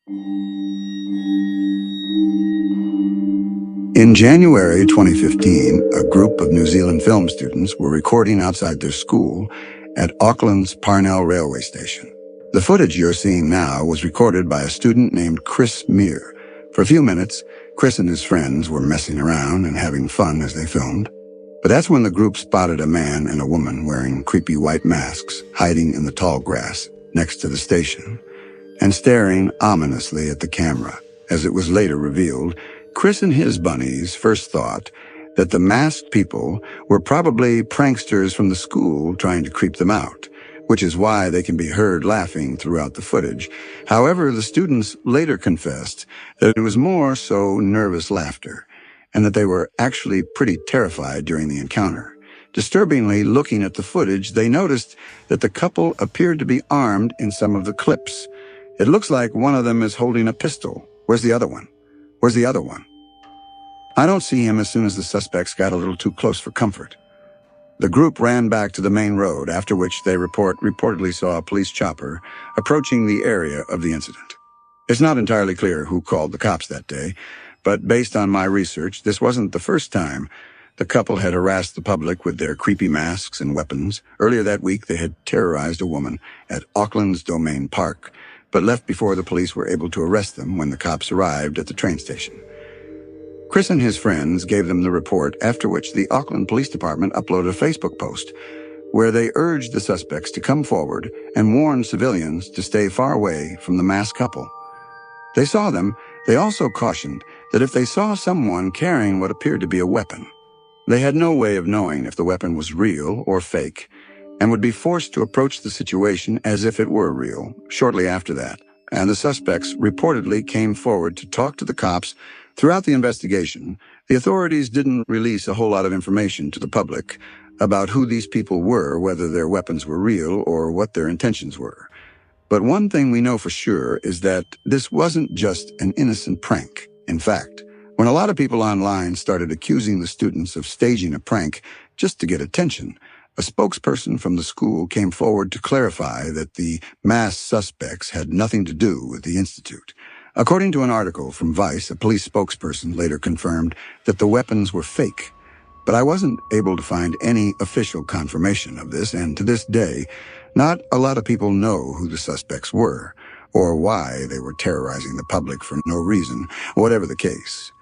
In January 2015, a group of New Zealand film students were recording outside their school at Auckland's Parnell railway station. The footage you're seeing now was recorded by a student named Chris Meir. For a few minutes, Chris and his friends were messing around and having fun as they filmed. But that's when the group spotted a man and a woman wearing creepy white masks hiding in the tall grass next to the station and staring ominously at the camera. As it was later revealed, Chris and his bunnies first thought that the masked people were probably pranksters from the school trying to creep them out, which is why they can be heard laughing throughout the footage. However, the students later confessed that it was more so nervous laughter, and that they were actually pretty terrified during the encounter. Disturbingly, looking at the footage, they noticed that the couple appeared to be armed in some of the clips. It looks like one of them is holding a pistol. Where's the other one? Where's the other one? I don't see him as soon as the suspects got a little too close for comfort. The group ran back to the main road, after which they reportedly saw a police chopper approaching the area of the incident. It's not entirely clear who called the cops that day, but based on my research, this wasn't the first time the couple had harassed the public with their creepy masks and weapons. Earlier that week, they had terrorized a woman at Auckland's Domain Park, but left before the police were able to arrest them when the cops arrived at the train station. Chris and his friends gave them the report, after which the Auckland Police Department uploaded a Facebook post where they urged the suspects to come forward and warned civilians to stay far away from the masked couple. They saw them. They also cautioned that if they saw someone carrying what appeared to be a weapon, they had no way of knowing if the weapon was real or fake, and would be forced to approach the situation as if it were real shortly after that. And the suspects reportedly came forward to talk to the cops. Throughout the investigation, the authorities didn't release a whole lot of information to the public about who these people were, whether their weapons were real or what their intentions were. But one thing we know for sure is that this wasn't just an innocent prank. In fact, when a lot of people online started accusing the students of staging a prank just to get attention, a spokesperson from the school came forward to clarify that the masked suspects had nothing to do with the institute. According to an article from Vice, a police spokesperson later confirmed that the weapons were fake. But I wasn't able to find any official confirmation of this, and to this day, not a lot of people know who the suspects were, or why they were terrorizing the public for no reason, whatever the case.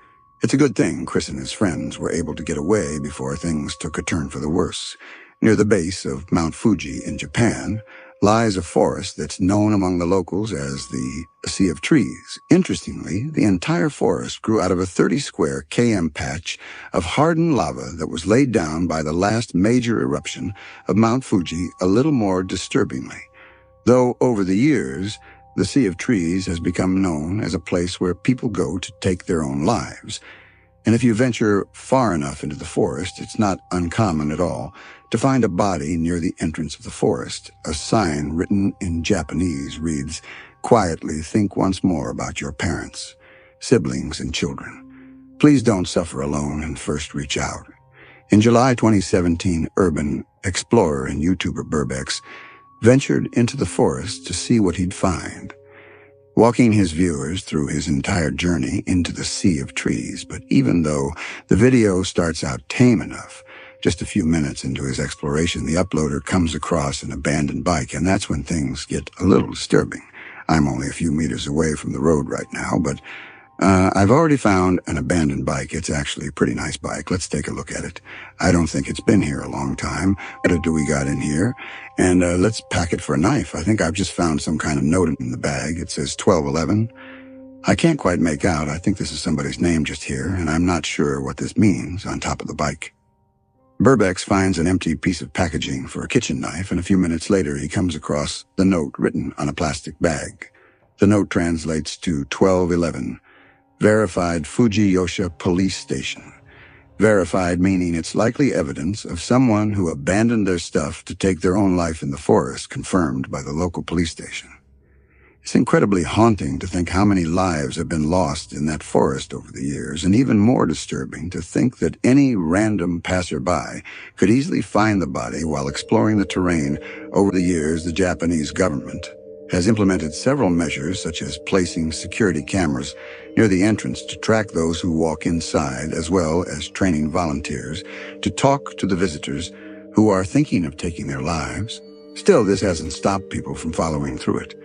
It's a good thing Chris and his friends were able to get away before things took a turn for the worse. Near the base of Mount Fuji in Japan lies a forest that's known among the locals as the Sea of Trees. Interestingly, the entire forest grew out of a 30-square km patch of hardened lava that was laid down by the last major eruption of Mount Fuji a little more disturbingly. Though over the years, the Sea of Trees has become known as a place where people go to take their own lives. And if you venture far enough into the forest, it's not uncommon at all to find a body near the entrance of the forest. A sign written in Japanese reads, "Quietly think once more about your parents, siblings, and children. Please don't suffer alone and first reach out." In July 2017, urban explorer and YouTuber Burbex ventured into the forest to see what he'd find, walking his viewers through his entire journey into the Sea of Trees. But even though the video starts out tame enough, just a few minutes into his exploration, the uploader comes across an abandoned bike, and that's when things get a little disturbing. I'm only a few meters away from the road right now, but I've already found an abandoned bike. It's actually a pretty nice bike. Let's take a look at it. I don't think it's been here a long time. What do we got in here? And let's pack it for a knife. I think I've just found some kind of note in the bag. It says 1211. I can't quite make out. I think this is somebody's name just here, and I'm not sure what this means on top of the bike. Burbex finds an empty piece of packaging for a kitchen knife, and a few minutes later he comes across the note written on a plastic bag. The note translates to 1211, verified Fujiyosha Police Station. Verified meaning it's likely evidence of someone who abandoned their stuff to take their own life in the forest, confirmed by the local police station. It's incredibly haunting to think how many lives have been lost in that forest over the years, and even more disturbing to think that any random passerby could easily find the body while exploring the terrain. Over the years, the Japanese government has implemented several measures such as placing security cameras near the entrance to track those who walk inside, as well as training volunteers to talk to the visitors who are thinking of taking their lives. Still, this hasn't stopped people from following through it.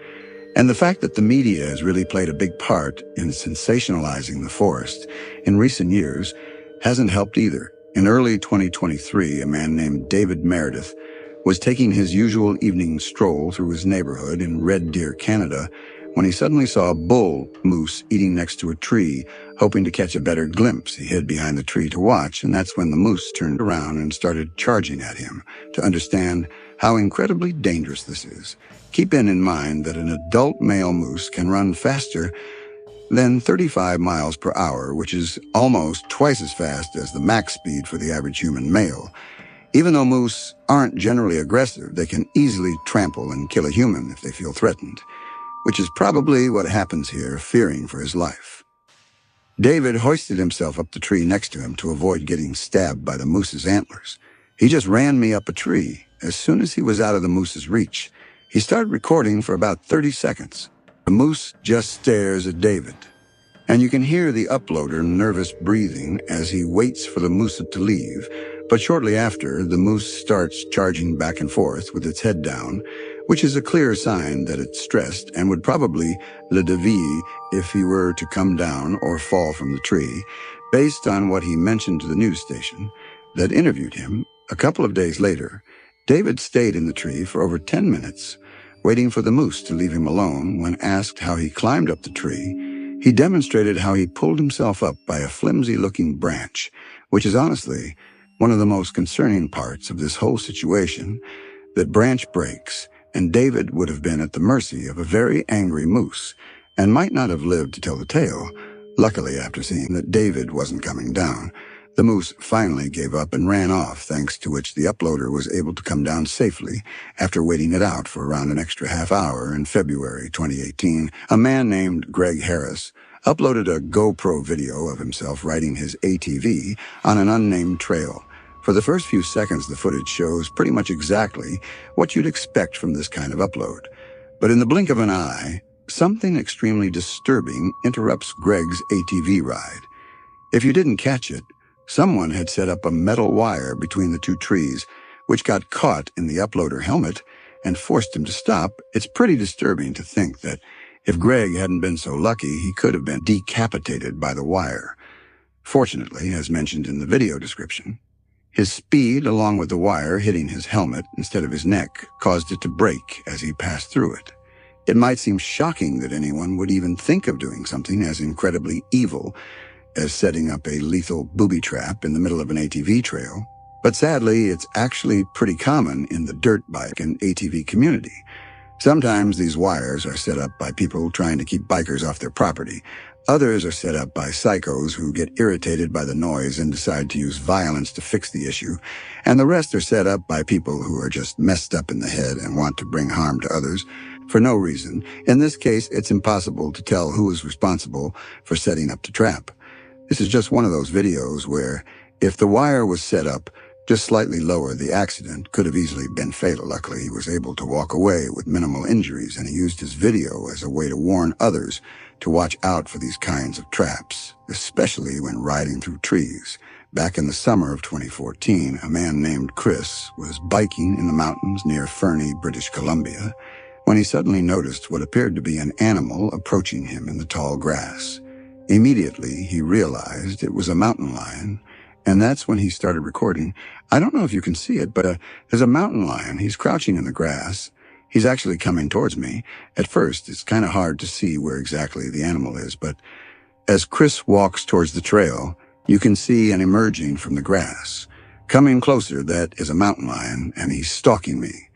And the fact that the media has really played a big part in sensationalizing the forest in recent years hasn't helped either. In early 2023, a man named David Meredith was taking his usual evening stroll through his neighborhood in Red Deer, Canada, when he suddenly saw a bull moose eating next to a tree, hoping to catch a better glimpse. He hid behind the tree to watch, and that's when the moose turned around and started charging at him. To understand how incredibly dangerous this is, keep in mind that an adult male moose can run faster than 35 miles per hour, which is almost twice as fast as the max speed for the average human male. Even though moose aren't generally aggressive, they can easily trample and kill a human if they feel threatened, which is probably what happens here, fearing for his life. David hoisted himself up the tree next to him to avoid getting stabbed by the moose's antlers. He just ran me up a tree. As soon as he was out of the moose's reach, he started recording for about 30 seconds. The moose just stares at David, and you can hear the uploader nervous breathing as he waits for the moose to leave. But shortly after, the moose starts charging back and forth with its head down, which is a clear sign that it's stressed and would probably le dévier if he were to come down or fall from the tree, based on what he mentioned to the news station that interviewed him. A couple of days later, David stayed in the tree for over 10 minutes, waiting for the moose to leave him alone. When asked how he climbed up the tree, he demonstrated how he pulled himself up by a flimsy-looking branch, which is honestly one of the most concerning parts of this whole situation. That branch breaks, and David would have been at the mercy of a very angry moose and might not have lived to tell the tale. Luckily, after seeing that David wasn't coming down, the moose finally gave up and ran off, thanks to which the uploader was able to come down safely after waiting it out for around an extra half hour. In February 2018, a man named Greg Harris uploaded a GoPro video of himself riding his ATV on an unnamed trail. For the first few seconds, the footage shows pretty much exactly what you'd expect from this kind of upload. But in the blink of an eye, something extremely disturbing interrupts Greg's ATV ride. If you didn't catch it, someone had set up a metal wire between the two trees, which got caught in the uploader helmet and forced him to stop. It's pretty disturbing to think that if Greg hadn't been so lucky, he could have been decapitated by the wire. Fortunately, as mentioned in the video description, his speed, along with the wire hitting his helmet instead of his neck, caused it to break as he passed through it. It might seem shocking that anyone would even think of doing something as incredibly evil as setting up a lethal booby trap in the middle of an ATV trail, but sadly, it's actually pretty common in the dirt bike and ATV community. Sometimes these wires are set up by people trying to keep bikers off their property. Others are set up by psychos who get irritated by the noise and decide to use violence to fix the issue, and the rest are set up by people who are just messed up in the head and want to bring harm to others for no reason. In this case, it's impossible to tell who is responsible for setting up the trap. This is just one of those videos where, if the wire was set up just slightly lower, the accident could have easily been fatal. Luckily, he was able to walk away with minimal injuries, and he used his video as a way to warn others to watch out for these kinds of traps, especially when riding through trees. Back in the summer of 2014, a man named Chris was biking in the mountains near Fernie, British Columbia, when he suddenly noticed what appeared to be an animal approaching him in the tall grass. Immediately, he realized it was a mountain lion, and that's when he started recording. I don't know if you can see it, but there's a mountain lion. He's crouching in the grass. He's actually coming towards me. At first, it's kind of hard to see where exactly the animal is, but as Chris walks towards the trail, you can see an emerging from the grass. Coming closer, that is a mountain lion, and he's stalking me.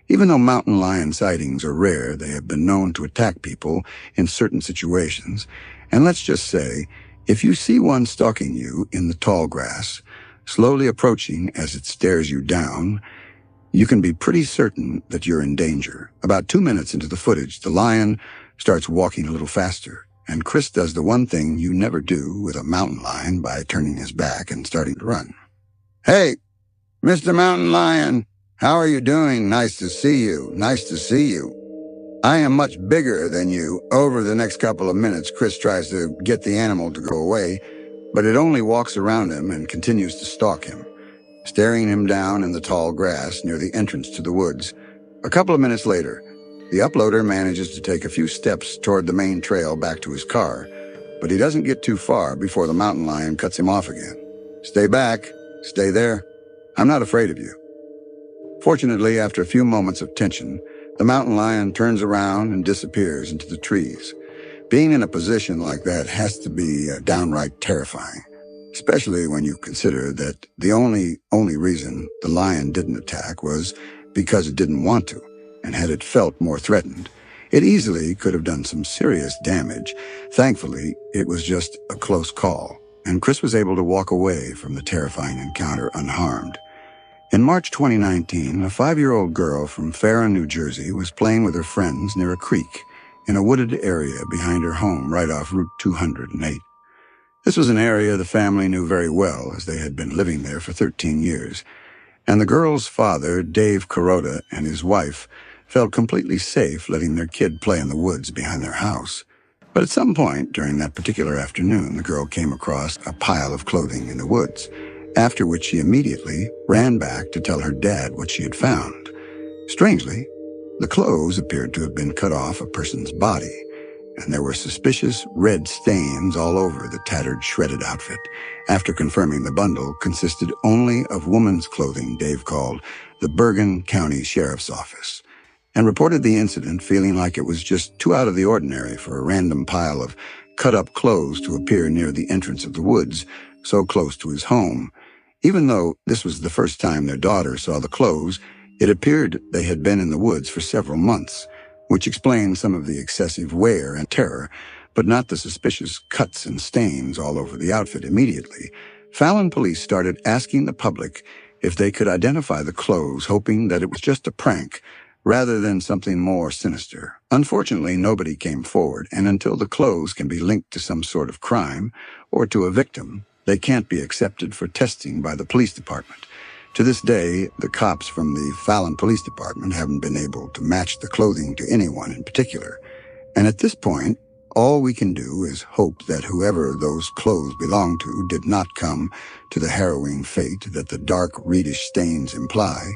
Even though mountain lion sightings are rare, they have been known to attack people in certain situations. And let's just say, if you see one stalking you in the tall grass, slowly approaching as it stares you down, you can be pretty certain that you're in danger. About 2 minutes into the footage, the lion starts walking a little faster, and Chris does the one thing you never do with a mountain lion by turning his back and starting to run. "Hey, Mr. Mountain Lion, how are you doing? Nice to see you. Nice to see you." I am much bigger than you. Over the next couple of minutes, Chris tries to get the animal to go away, but it only walks around him and continues to stalk him, staring him down in the tall grass near the entrance to the woods. A couple of minutes later, the uploader manages to take a few steps toward the main trail back to his car, but he doesn't get too far before the mountain lion cuts him off again. "Stay back. Stay there. I'm not afraid of you." Fortunately, after a few moments of tension, the mountain lion turns around and disappears into the trees. Being in a position like that has to be downright terrifying, especially when you consider that the only reason the lion didn't attack was because it didn't want to, and had it felt more threatened, it easily could have done some serious damage. Thankfully, it was just a close call, and Chris was able to walk away from the terrifying encounter unharmed. In March 2019, a 5-year-old girl from Farron, New Jersey, was playing with her friends near a creek in a wooded area behind her home right off Route 208. This was an area the family knew very well, as they had been living there for 13 years, and the girl's father, Dave Kuroda, and his wife felt completely safe letting their kid play in the woods behind their house. But at some point during that particular afternoon, the girl came across a pile of clothing in the woods, after which she immediately ran back to tell her dad what she had found. Strangely, the clothes appeared to have been cut off a person's body, and there were suspicious red stains all over the tattered, shredded outfit. After confirming the bundle consisted only of woman's clothing, Dave called the Bergen County Sheriff's Office and reported the incident, feeling like it was just too out of the ordinary for a random pile of cut-up clothes to appear near the entrance of the woods, so close to his home. Even though this was the first time their daughter saw the clothes, it appeared they had been in the woods for several months, which explained some of the excessive wear and terror, but not the suspicious cuts and stains all over the outfit immediately. Fallon police started asking the public if they could identify the clothes, hoping that it was just a prank rather than something more sinister. Unfortunately, nobody came forward, and until the clothes can be linked to some sort of crime or to a victim, they can't be accepted for testing by the police department. To this day, the cops from the Fallon Police Department haven't been able to match the clothing to anyone in particular. And at this point, all we can do is hope that whoever those clothes belonged to did not come to the harrowing fate that the dark, reddish stains imply.